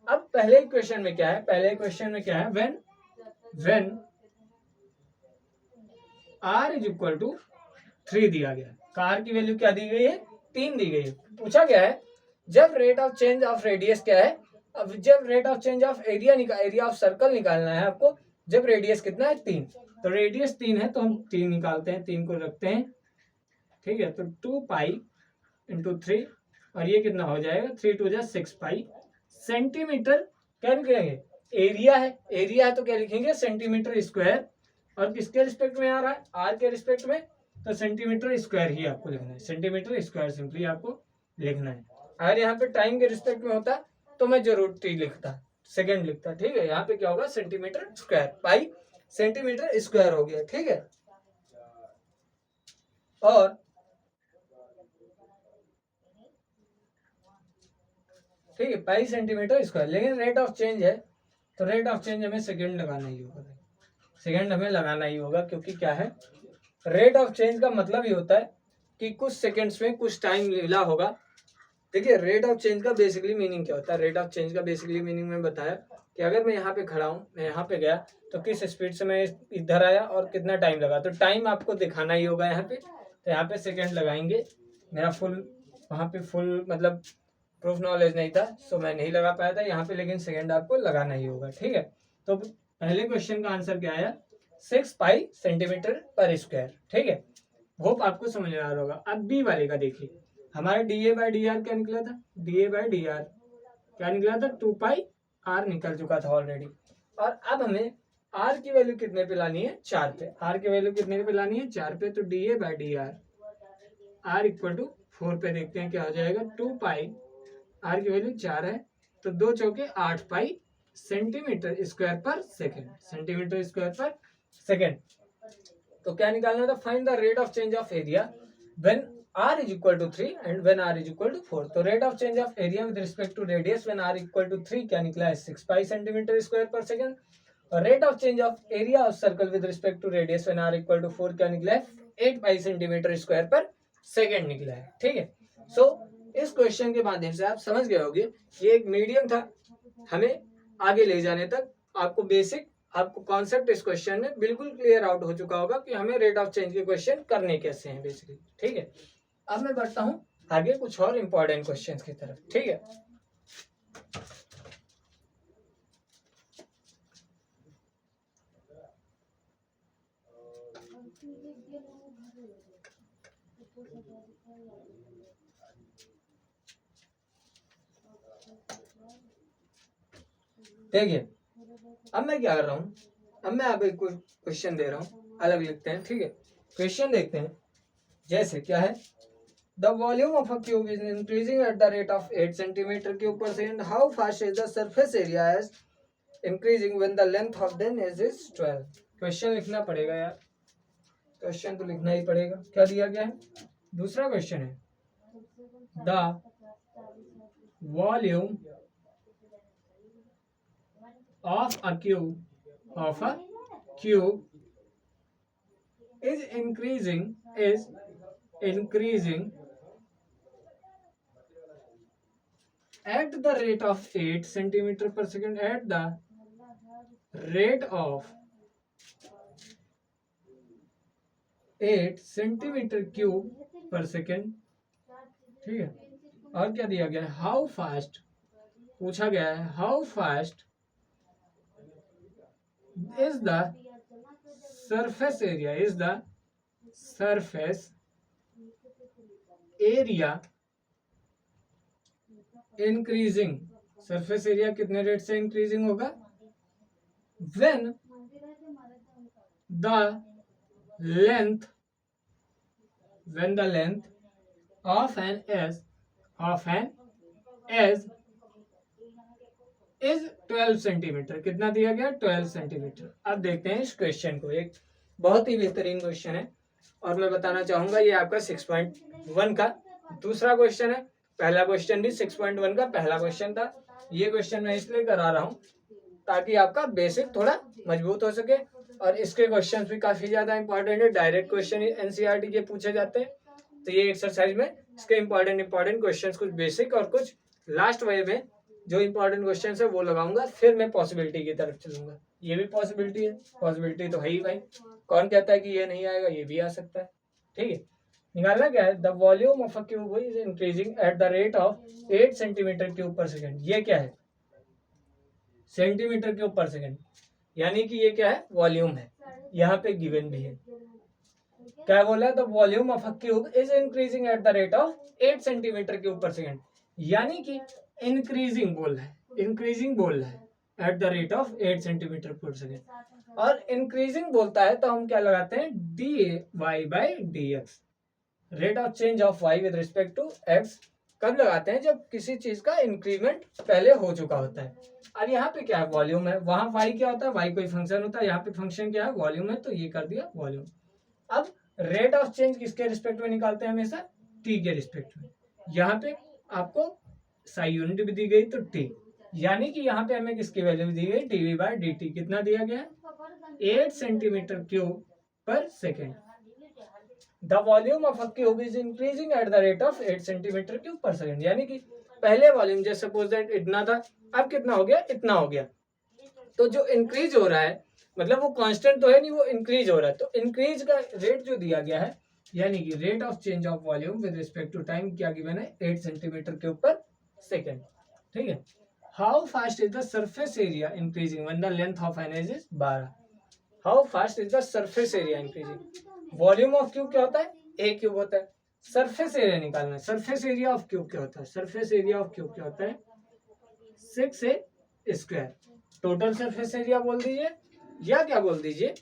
अब पहले क्वेश्चन में क्या है? पहले क्वेश्चन में क्या है? When R is equal to 3 दिया गया। कार की वैल्यू क्या दी गई है? 3 दी गई है। पूछा गया है जब rate of change of radius क्या है? अब जब rate of change of area of circle निकालना है आपको, जब रेडियस कितना है? 3। तो रेडियस 3 है तो हम 3 निकालते हैं, 3 को रखते हैं, ठीक है। तो 2 पाई इंटू 3, और ये कितना हो जाएगा? 3 2 जा 6 पाई सेंटीमीटर। क्या लिखेंगे? एरिया है, एरिया है तो क्या लिखेंगे? Centimetre square. और किसके रिस्पेक्ट में आ रहा है? आर के रिस्पेक्ट में, तो सेंटीमीटर स्क्वायर ही आपको लिखना है। सेंटीमीटर स्क्वायर सिंपली आपको लिखना है, अगर यहाँ पे टाइम के रिस्पेक्ट में होता तो मैं जरूर टी लिखता, सेकेंड लिखता, ठीक है। यहाँ पे क्या होगा, सेंटीमीटर स्क्वायर, पाई सेंटीमीटर स्क्वायर हो गया, ठीक है। और ठीक है, पाई सेंटीमीटर स्क्वायर, लेकिन रेट ऑफ चेंज है तो रेट ऑफ चेंज हमें सेकेंड लगाना ही होगा, सेकेंड हमें लगाना ही होगा, क्योंकि क्या है, रेट ऑफ चेंज का मतलब ही होता है कि कुछ सेकेंड्स में कुछ टाइम मिला होगा। देखिए रेट ऑफ चेंज का बेसिकली मीनिंग क्या होता है, रेट ऑफ चेंज का बेसिकली मीनिंग मैं बताया कि अगर मैं यहाँ पे खड़ा हूँ, मैं यहाँ पे गया तो किस स्पीड से मैं इधर आया और कितना टाइम लगा, तो टाइम आपको दिखाना ही होगा यहाँ पे, तो यहाँ पे सेकेंड लगाएंगे। मेरा फुल वहाँ पे फुल मतलब प्रूफ नॉलेज नहीं था, सो मैं नहीं लगा पाया था यहाँ पे, लेकिन सेकेंड आपको लगाना ही होगा, ठीक है। तो पहले क्वेश्चन का आंसर क्या आया, 6 पाई सेंटीमीटर पर स्क्वायर, ठीक है। होप आपको समझ में आ रहा होगा। अब बी वाले का देखिए, हमारा dA/dr क्या निकला था, dA/dr क्या निकला था, 2 पाई r निकल चुका था ऑलरेडी। और अब हमें r की वैल्यू कितने पे लानी है, 4 पे। r की वैल्यू कितने पे लानी है, 4 पे। तो dA/dr r इक्वल टू 4 पे देखते हैं क्या हो जाएगा, 2 पाई, r की वैल्यू 4 है तो 2 चौके 8 pi centimetre square per second, centimetre square per second. तो क्या निकालना था, find the rate of change of area when r is equal to 3 and when r is equal to 4। तो rate of change of area with respect to radius when r equal to 3 क्या निकला है, 6 pi centimetre square per second. और rate of change of area of circle with respect to radius when r equal to 4 क्या निकला है, 8 pi centimetre square per second निकला है, ठीक है। सो इस क्वेश्चन के माध्यम से आप समझ गए होंगे ये एक मीडियम था हमें आगे ले जाने तक। आपको बेसिक, आपको कॉन्सेप्ट इस क्वेश्चन में बिल्कुल क्लियर आउट हो चुका होगा कि हमें रेट ऑफ चेंज के क्वेश्चन करने कैसे हैं बेसिकली, ठीक है। अब मैं बढ़ता हूं आगे कुछ और इंपॉर्टेंट क्वेश्चंस की तरफ, ठीक है। देखिए अब मैं क्या कर रहा हूँ, अब मैं आप एक क्वेश्चन दे रहा हूँ, अलग लिखते हैं, ठीक है। क्वेश्चन देखते हैं, जैसे क्या है, the volume of a cube is increasing at the rate of 8 centimetre cube per second, how fast is the surface area is increasing when the length of then is 12। Question लिखना पड़ेगा यार, question तो लिखना ही पड़ेगा। क्या दिया गया है, दूसरा क्वेश्चन है, the volume of a cube is increasing at the rate of 8 centimeter per second, at the rate of 8 centimetre cube per second, ठीक है। और क्या दिया गया है, हाउ फास्ट पूछा गया है, how fast is the surface area increasing, surface area कितने रेट से इंक्रीजिंग होगा, when the length of an edge is 12 centimetre. कितना दिया गया, 12 सेंटीमीटर। अब देखते हैं इस क्वेश्चन को, एक बहुत ही बेहतरीन क्वेश्चन है और मैं बताना चाहूंगा ये आपका 6.1 का दूसरा क्वेश्चन है। पहला क्वेश्चन भी 6.1 का पहला क्वेश्चन था। ये क्वेश्चन मैं इसलिए करा रहा हूँ ताकि आपका बेसिक थोड़ा मजबूत हो सके, और इसके क्वेश्चन भी काफी ज्यादा इंपॉर्टेंट है। डायरेक्ट क्वेश्चन एनसीईआरटी के पूछे जाते हैं, तो ये एक्सरसाइज में इसके इंपॉर्टेंट क्वेश्चन, कुछ बेसिक और कुछ लास्ट वे में जो इंपॉर्टेंट क्वेश्चन है वो लगाऊंगा, फिर मैं पॉसिबिलिटी की तरफ चलूंगा। ये भी पॉसिबिलिटी है, पॉसिबिलिटी तो है ही भाई, कौन कहता है कि ये नहीं आएगा, ये भी आ सकता है, ठीक है। निकालना क्या है, the volume of a cube is increasing at the rate of 8 centimetre cube per second. ये क्या है, सेंटीमीटर क्यूब पर सेकेंड, यानी कि ये क्या है, वॉल्यूम है, यहाँ पे गिवन भी है। क्या बोला है, the volume of a cube is increasing at the rate of 8 centimetre cube per second, यानी कि इंक्रीजिंग बोल रहा है, इंक्रीजिंग बोल रहा है eight the rate of 8 centimetre per second. और इंक्रीजिंग बोलता है तो हम क्या लगाते हैं, dy by dx, rate of change of y with respect to x कब लगाते हैं? जब किसी चीज का इंक्रीमेंट पहले हो चुका होता है। अब यहाँ पे क्या है? वॉल्यूम है। वहां वाई क्या होता है? वाई कोई फंक्शन होता है। यहाँ पे फंक्शन क्या है? वॉल्यूम है, तो ये कर दिया वॉल्यूम। अब रेट ऑफ चेंज किसके रिस्पेक्ट में निकालते हैं? हमेशा टी के रिस्पेक्ट में। यहाँ पे आपको साई यूनिट भी दी गई तो टी, यानी कि यहाँ पे हमें किसकी वैल्यू दी गई? D V by D T. कितना दिया गया? 8 centimetre cube per second. The volume of a cube is increasing at the rate of 8 centimetre cube per second. यानी कि पहले वॉल्यूम जैसे सपोज दैट इतना था, अब कितना हो गया? इतना हो गया। तो जो इंक्रीज हो रहा है, मतलब वो कांस्टेंट तो है नहीं, वो इंक्रीज हो रहा है। तो इंक्रीज का रेट जो दिया गया है, यानी कि rate of change of volume with respect to time क्या गिवन है? 8 सेंटीमीटर क्यूब पर सेकेंड। ठीक है। How fast is the surface area increasing when the length of an edge is 12? How fast is the surface area increasing? Volume of cube क्या होता है? ए cube होता है। Surface area निकालना है। Surface area of cube क्या होता है? सरफेस एरिया ऑफ क्यूब क्या होता है? 6a square. Total surface area बोल दीजिए या क्या बोल दीजिए?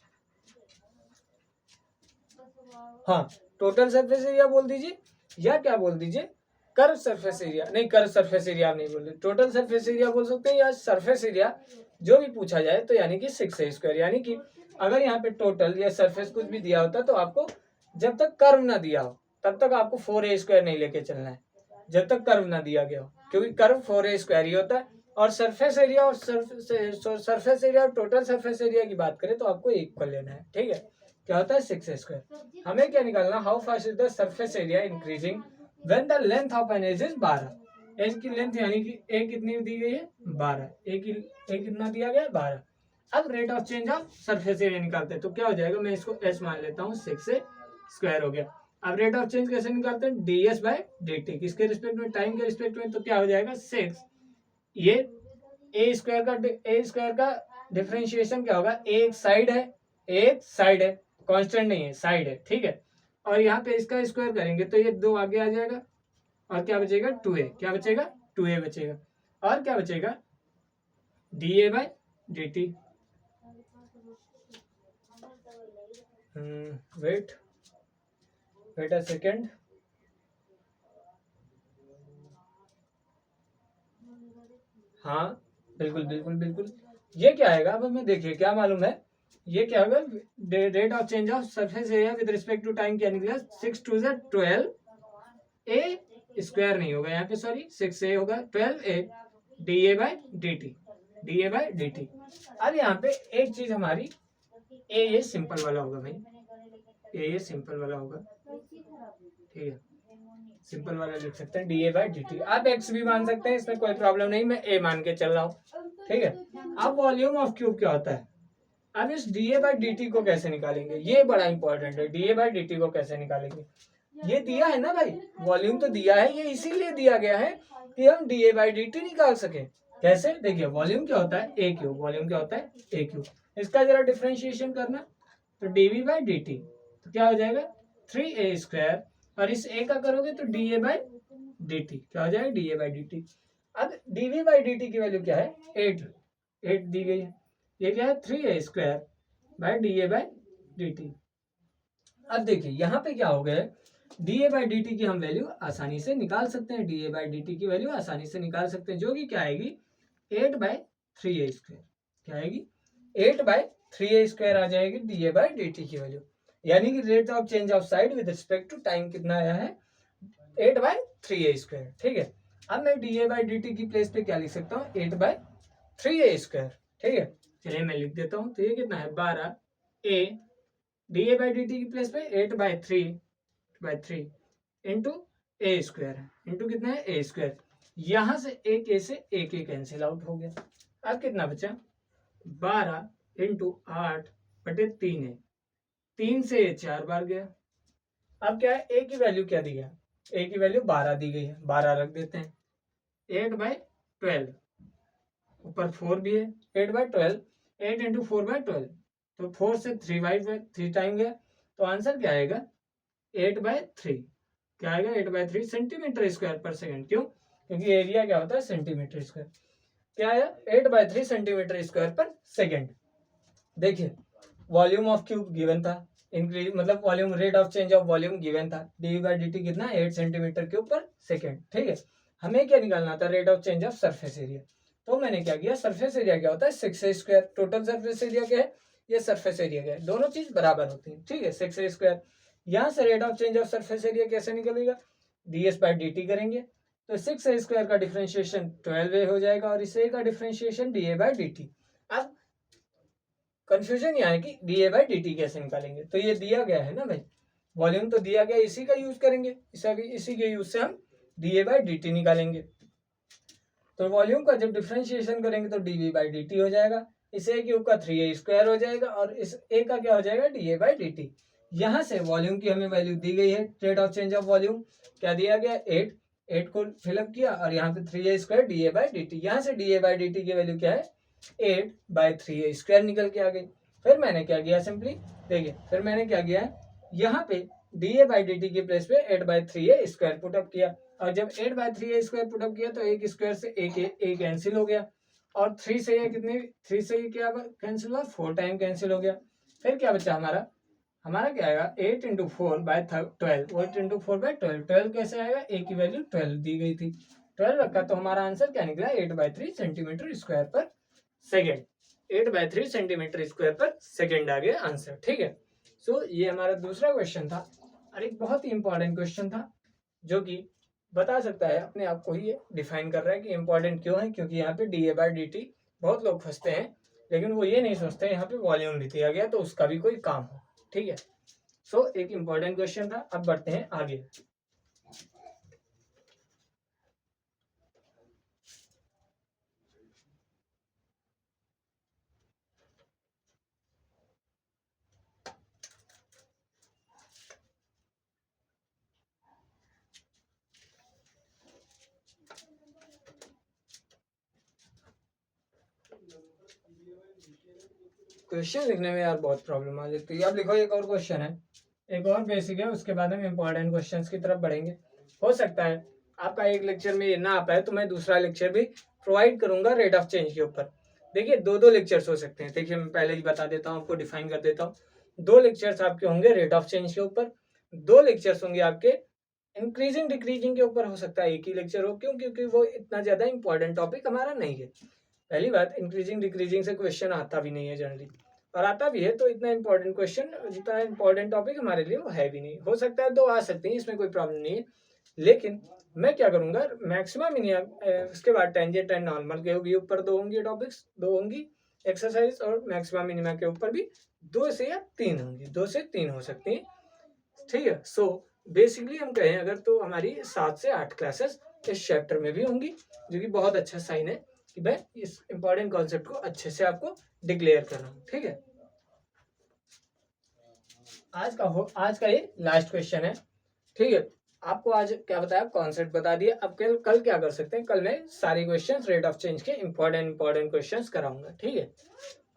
हाँ, टोटल सरफेस एरिया बोल दीजिए या क्या बोल दीजिए? Curve surface area. नहीं, कर्व सरफेस एरिया आप नहीं बोल रहे, टोटल सरफेस एरिया बोल सकते हैं या सरफेस एरिया, जो भी पूछा जाए। तो यानी कि 6a स्क्वायर। यानी कि अगर यहाँ पे टोटल या सरफेस कुछ भी दिया होता तो आपको, जब तक कर्व ना दिया हो तब तक आपको 4a स्क्वायर नहीं लेके चलना है, जब तक कर्व ना दिया गया हो, क्योंकि कर्व 4a स्क्वायर ही होता है। और सरफेस एरिया और सरफेस एरिया और टोटल सरफेस एरिया की बात करें तो आपको इक्वल लेना है। ठीक है। क्या होता है? 6a square. हमें क्या निकालना? How fast is the surface area increasing when the length of an edge is 12। Edge की लेंथ यानी कि ए कितनी दी गई है? 12। ए कितना दिया गया? 12। अब rate of change of surface area निकालते हैं तो क्या हो जाएगा? मैं इसको एस मान लेता हूँ, 6a स्क्वायर हो गया। अब रेट ऑफ चेंज कैसे निकालते हैं? D s by D t. किसके रिस्पेक्ट में? टाइम के रिस्पेक्ट में। तो क्या हो जाएगा? 6। ये ए स्क्वायर का डिफरेंशिएशन क्या होगा? एक साइड है, एक साइड है, कांस्टेंट नहीं है, साइड है। ठीक है। और यहाँ पे इसका स्क्वायर करेंगे तो ये 2 आगे आ जाएगा और क्या बचेगा? 2a। क्या बचेगा? 2a बचेगा। और क्या बचेगा? D A by D t. Wait a second. हाँ, बिल्कुल बिल्कुल बिल्कुल। ये क्या आएगा? अब हमें देखिए क्या मालूम है, ये क्या होगा? Rate of change of surface area with respect to time क्या निकला? 6 2 12 a स्क्वायर नहीं होगा यहाँ पे, सॉरी, 6a होगा, 12a d A by D t. D A by D t. अब यहाँ पे एक चीज हमारी, ए सिंपल वाला होगा भाई, ए सिंपल वाला होगा। ठीक है, सिंपल वाला लिख सकते हैं, d A by D t. आप एक्स भी मान सकते हैं, इसमें कोई प्रॉब्लम नहीं, मैं ए मान के चल रहा हूँ। ठीक है। अब वॉल्यूम ऑफ क्यूब क्या होता है? अब इस d A by D t को कैसे निकालेंगे? ये बड़ा इंपॉर्टेंट है। D A by D t को कैसे निकालेंगे? ये दिया है ना भाई, वॉल्यूम तो दिया है, ये इसीलिए दिया गया है कि हम d A by D t निकाल सके। कैसे? देखिए, वॉल्यूम क्या होता है? ए क्यूब। वॉल्यूम क्या होता है? ए क्यूब। इसका जरा डिफरेंशिएशन करना, तो डीवी बाय डी टी, तो क्या हो जाएगा? 3a स्क्वायर, और इस ए का करोगे तो D A by D t. क्या हो जाएगा? D A by D t. अब डीवी बाय डी टी की वैल्यू क्या है? 8 दी गई है। ये क्या है? 3a square by d A by D t. अब देखिए यहाँ पे क्या हो गया? D A by D T की हम वैल्यू आसानी से निकाल सकते हैं। D A by D T की वैल्यू आसानी से निकाल सकते हैं, जो कि क्या आएगी? 8 बाय 3a स्क्वायर। क्या आएगी? 8 बाय 3a स्क्वायर आ जाएगी d A by D T की वैल्यू। यानी कि rate of change of side with respect to time कितना आया है? 8 बाय 3a स्क्वायर। ठीक है। अब मैं D A by D T की प्लेस पे क्या लिख सकता हूँ? 8 बाय 3a स्क्वायर। ठीक है, चलिए मैं लिख देता हूँ। तो ये कितना है? 12a d A by D T की प्लेस पे 8 बाय 3 इंटू ए स्क्वायर है। इंटू कितना है? ए स्क्वायर। यहां से एक ए से एक ए कैंसिल आउट हो गया। अब कितना बचा? 12 इंटू 8/3 है। 3 से 4 बार गया। अब क्या है? ए की वैल्यू क्या दी है? ए की वैल्यू 12 दी गई है, 12 रख देते हैं। 8 बाय 12, ऊपर 4 भी है। 8 बाय 12, 8 इंटू 4 बाय 12, तो 4 से 3 टाइम गया। तो आंसर क्या आएगा? 8 बाय 3। क्या आएगा? 8 बाय 3 सेंटीमीटर स्क्वायर पर सेकंड। क्यों? क्योंकि एरिया क्या होता है? Centimetre square. क्या आया? 8 बाय 3 सेंटीमीटर स्क्वायर पर सेकंड। देखिए, वॉल्यूम ऑफ क्यूब गिवन था, इंक्रीज मतलब volume, rate of change of volume given था, dv/dt कितना 8 सेंटीमीटर क्यूब पर सेकेंड। ठीक है, हमें क्या निकालना था, rate of change of surface area. तो मैंने क्या किया, सरफेस एरिया क्या होता है 6a², टोटल सरफेस एरिया क्या है, ये सरफेस एरिया क्या है, दोनों चीज बराबर होती है। ठीक है, 6a²। यहाँ से rate of change of surface area कैसे निकलेगा, ds/dt करेंगे तो 6a² का डिफरेंशिएशन 12a हो जाएगा और इस a का डिफरेंशिएशन da/dt। अब कंफ्यूजन यहाँ है कि da/dt कैसे निकालेंगे, तो ये दिया गया है ना भाई, वॉल्यूम तो दिया गया, इसी का यूज करेंगे, इसी के यूज से हम da/dt निकालेंगे। तो वॉल्यूम का जब डिफरेंशिएशन करेंगे तो dv/dt हो जाएगा, इस a क्यूब का 3a² हो जाएगा और इस a का क्या हो जाएगा da/dt। यहाँ से वॉल्यूम की हमें वैल्यू दी गई है, rate of change of volume क्या दिया गया 8 को फिलअप किया और यहाँ पे 3a² da/dt, यहाँ से da/dt की वैल्यू क्या है 8/3a² निकल के आ गई। फिर मैंने क्या किया, सिंपली देखिए, फिर मैंने क्या किया यहाँ पे da/dt की प्लेस पे 8/3a² पुटअप किया और जब 8/3a² पुटअप किया तो एक स्क्वायर से एक कैंसिल हो गया और 3 से ये कितनी, 3 से ये क्या कैंसिल हुआ, 4 टाइम कैंसिल हो गया। फिर क्या बचा हमारा क्या आएगा 8 × 4/12, 8 × 4/12, 12 कैसे आएगा, a की वैल्यू 12 दी गई थी, 12 रखा तो हमारा आंसर क्या निकला 8/3 centimetre square per second, 8/3 centimetre square per second आ गया आंसर। ठीक है, सो ये हमारा दूसरा क्वेश्चन था और एक बहुत ही इंपॉर्टेंट क्वेश्चन था जो कि बता सकता है अपने आप को ही, ये डिफाइन कर रहा है कि इंपॉर्टेंट क्यों है, क्योंकि यहाँ पे da/dt बहुत लोग फंसते हैं लेकिन वो ये नहीं सोचते यहाँ पे वॉल्यूम भी दिया गया तो उसका भी कोई काम हो। ठीक है, सो एक इंपॉर्टेंट क्वेश्चन था। अब बढ़ते हैं आगे। क्वेश्चन लिखने में यार बहुत प्रॉब्लम आ जाती है। अब लिखो एक और क्वेश्चन है, एक और बेसिक है, उसके बाद हम इंपॉर्टेंट क्वेश्चंस की तरफ बढ़ेंगे। हो सकता है आपका एक लेक्चर में ये ना आ पाए तो मैं दूसरा लेक्चर भी प्रोवाइड करूंगा रेट ऑफ चेंज के ऊपर। देखिए 2 लेक्चर्स हो सकते हैं। देखिए मैं पहले ही बता देता हूँ, आपको डिफाइन कर देता हूँ। 2 लेक्चर्स आपके होंगे रेट ऑफ चेंज के ऊपर, 2 लेक्चर्स होंगे आपके इंक्रीजिंग डिक्रीजिंग के ऊपर। हो सकता है एक ही लेक्चर हो, क्यों, क्योंकि वो इतना ज्यादा इंपॉर्टेंट टॉपिक हमारा नहीं है। पहली बात, इंक्रीजिंग डिक्रीजिंग से क्वेश्चन आता भी नहीं है जनरली, और आता भी है तो इतना इंपॉर्टेंट क्वेश्चन, जितना इंपॉर्टेंट टॉपिक हमारे लिए वो है भी नहीं। हो सकता है 2 आ सकते हैं, इसमें कोई प्रॉब्लम नहीं है, लेकिन मैं क्या करूंगा मैक्सिमम मिनिमम, उसके बाद टेंजेंट एंड नॉर्मल के भी ऊपर 2 होंगी टॉपिक्स, 2 होंगी एक्सरसाइज, और मैक्सिमम मिनिमम के ऊपर भी 2 से या 3 होंगी, 2 से 3 हो सकती हैं। ठीक है, सो बेसिकली हम कहें अगर तो हमारी 7 से 8 क्लासेस इस चैप्टर में भी होंगी, जो कि बहुत अच्छा साइन है कि मैं इस इंपॉर्टेंट कॉन्सेप्ट को अच्छे से आपको डिक्लेयर कर रहा हूँ। ठीक है, आज का ये लास्ट क्वेश्चन है। ठीक है, आपको आज क्या बताया, कॉन्सेप्ट बता दिया। अब कल क्या कर सकते हैं, कल मैं सारे क्वेश्चंस रेट ऑफ चेंज के इंपॉर्टेंट क्वेश्चंस कराऊंगा। ठीक है,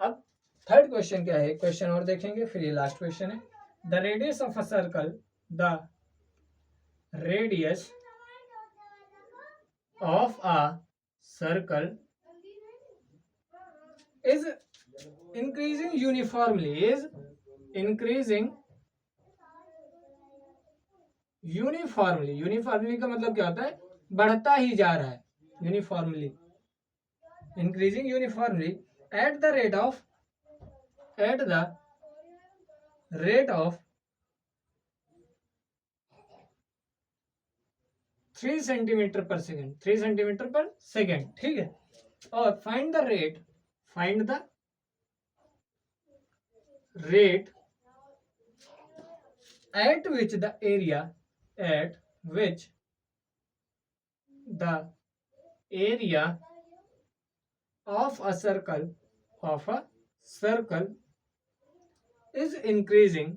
अब थर्ड क्वेश्चन क्या है, क्वेश्चन और देखेंगे फिर ये लास्ट क्वेश्चन है। The radius of a circle, the radius of a circle is increasing uniformly, uniformly का मतलब क्या होता है, बढ़ता ही जा रहा है, uniformly, increasing uniformly eight the rate of 3 centimetre per second, 3 centimetre per second. ठीक है, और find the rate at which the area of a circle is increasing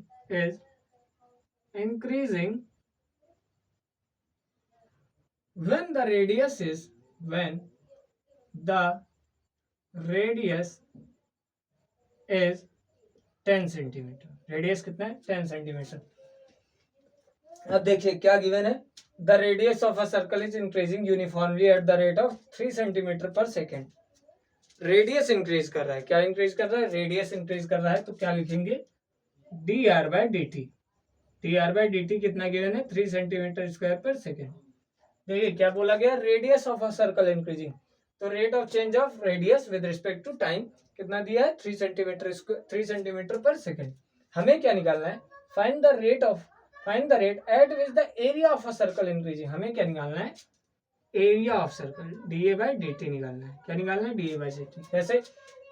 when the radius is 10 centimetre. Radius कितना है 10 centimetre. अब देखिए क्या given है, the radius of a circle is increasing uniformly eight the rate of 3 centimetre per second. Radius increase कर रहा है, क्या इंक्रीज कर रहा है, रेडियस इंक्रीज कर रहा है, तो क्या लिखेंगे D R by D t. D R by D T कितना गिवन है, 3 सेंटीमीटर स्क्वायर पर सेकेंड। देखिए क्या बोला गया, radius of a circle increasing, तो rate of change of radius with respect to time कितना दिया है, 3 सेंटीमीटर पर सेकेंड। हमें क्या निकालना है, find the rate at which the area of a circle increasing. हमें क्या निकालना है, area of circle, D A by D T निकालना है। क्या निकालना है, d A by D T. ऐसे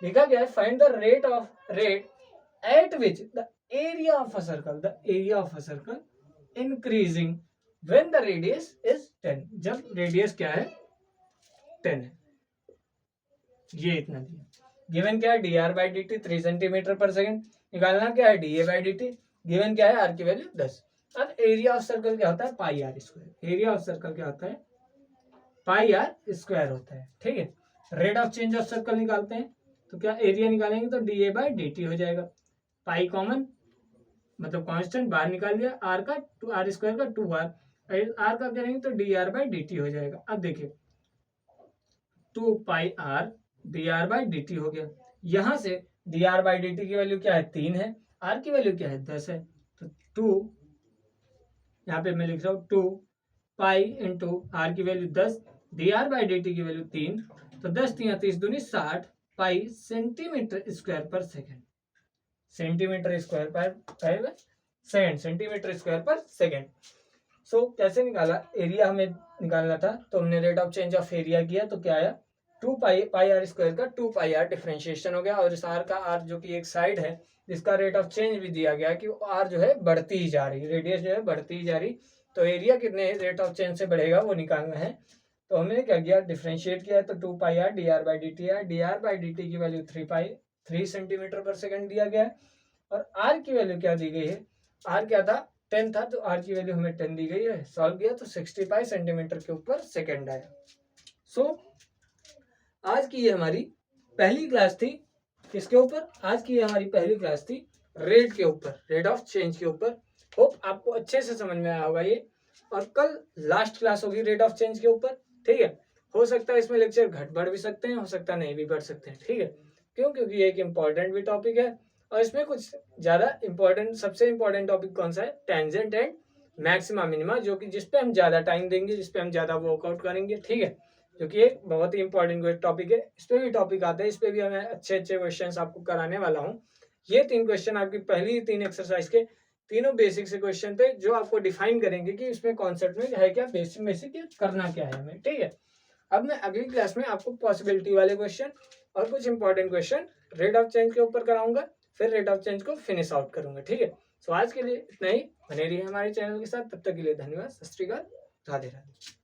लिखा गया है, find the rate at which the area of a circle increasing when the radius is 10। जब रेडियस क्या है, 10 है। ये इतना दिया। गिवन क्या है, D R by D T 3 centimetre per second. निकालना क्या है, d A by D T. Given क्या है, आर की वैल्यू 10। अब एरिया ऑफ सर्कल क्या होता है, pi R square. Area of circle क्या होता है, पाई आर स्क्वायर होता है। ठीक है, rate of change of circle निकालते हैं, तो क्या एरिया निकालेंगे तो D A by D T हो जाएगा। पाई कॉमन मतलब कांस्टेंट बाहर निकाल दिया, आर का आर स्क्वायर का 2r, आर का करेंगे तो D R by D T हो जाएगा। अब देखिए 2 pi R D R by D T हो गया। यहां से D R by D T की वैल्यू क्या है, 3 है, आर की वैल्यू क्या है, 10 है। तो 2 यहाँ पे मैं लिख रहा हूँ 2 पाई इंटू आर की value 10, D R by D T की वैल्यू 3, तो 10 3 30 दूनी 60 पाई centimetre square per second. Centimetre square per second, centimetre square per second. सो कैसे निकाला, एरिया हमें निकालना था, तो हमने rate of change of area किया, तो क्या आया 2 पाई आर स्क्वायर का 2 पाई आर डिफरेंशिएशन हो गया, और इस आर का आर जो कि एक साइड है जिसका रेट ऑफ चेंज भी दिया गया कि आर जो है बढ़ती ही जा रही, रेडियस जो है बढ़ती ही जा रही, तो एरिया कितने रेट ऑफ चेंज से बढ़ेगा वो निकालना है। तो हमने क्या किया, डिफरेंशिएट किया, तो 2 pi R D R by D T है, D R by D T की वैल्यू 3 सेंटीमीटर पर सेकेंड दिया गया है, और आर की वैल्यू क्या दी गई है, आर क्या था 10 था, तो आर की वैल्यू हमें 10 दी गई है। सॉल्व किया तो 65 सेंटीमीटर के ऊपर सेकेंड आया। सो आज की ये हमारी पहली क्लास थी, किसके ऊपर, आज की ये हमारी पहली क्लास थी रेट के ऊपर, रेट ऑफ चेंज के ऊपर। होप आपको अच्छे से समझ में आया होगा ये, और कल लास्ट क्लास होगी रेट ऑफ चेंज के ऊपर। ठीक है, हो सकता है इसमें लेक्चर घट बढ़ भी सकते हैं, हो सकता है नहीं भी बढ़ सकते हैं। ठीक है, क्यों, क्योंकि ये एक इम्पॉर्टेंट भी टॉपिक है, और इसमें कुछ ज्यादा इंपॉर्टेंट, सबसे इंपॉर्टेंट टॉपिक कौन सा है, टेंजेंट एंड मैक्सिमा मिनिमा, जो कि जिसपे हम ज्यादा टाइम देंगे, जिसपे हम ज्यादा वर्कआउट करेंगे। ठीक है, जो कि एक बहुत ही इंपॉर्टेंट टॉपिक है, इस पे भी टॉपिक आते हैं, इस पे भी मैं अच्छे अच्छे क्वेश्चन आपको कराने वाला हूँ। ये 3 क्वेश्चन आपकी पहली 3 एक्सरसाइज के तीनों बेसिक से क्वेश्चन थे, जो आपको डिफाइन करेंगे कि इसमें कॉन्सेप्ट में है क्या, बेसिक करना क्या है हमें। ठीक है, अब मैं अगली क्लास में आपको पॉसिबिलिटी वाले क्वेश्चन और कुछ important question rate of change के ऊपर कराऊंगा, फिर रेट ऑफ चेंज को फिनिश आउट करूंगा। ठीक है, सो आज के लिए इतना ही, बने रहिए हमारे चैनल के साथ, तब तक के लिए धन्यवाद, सत श्री अकाल, राधे राधे।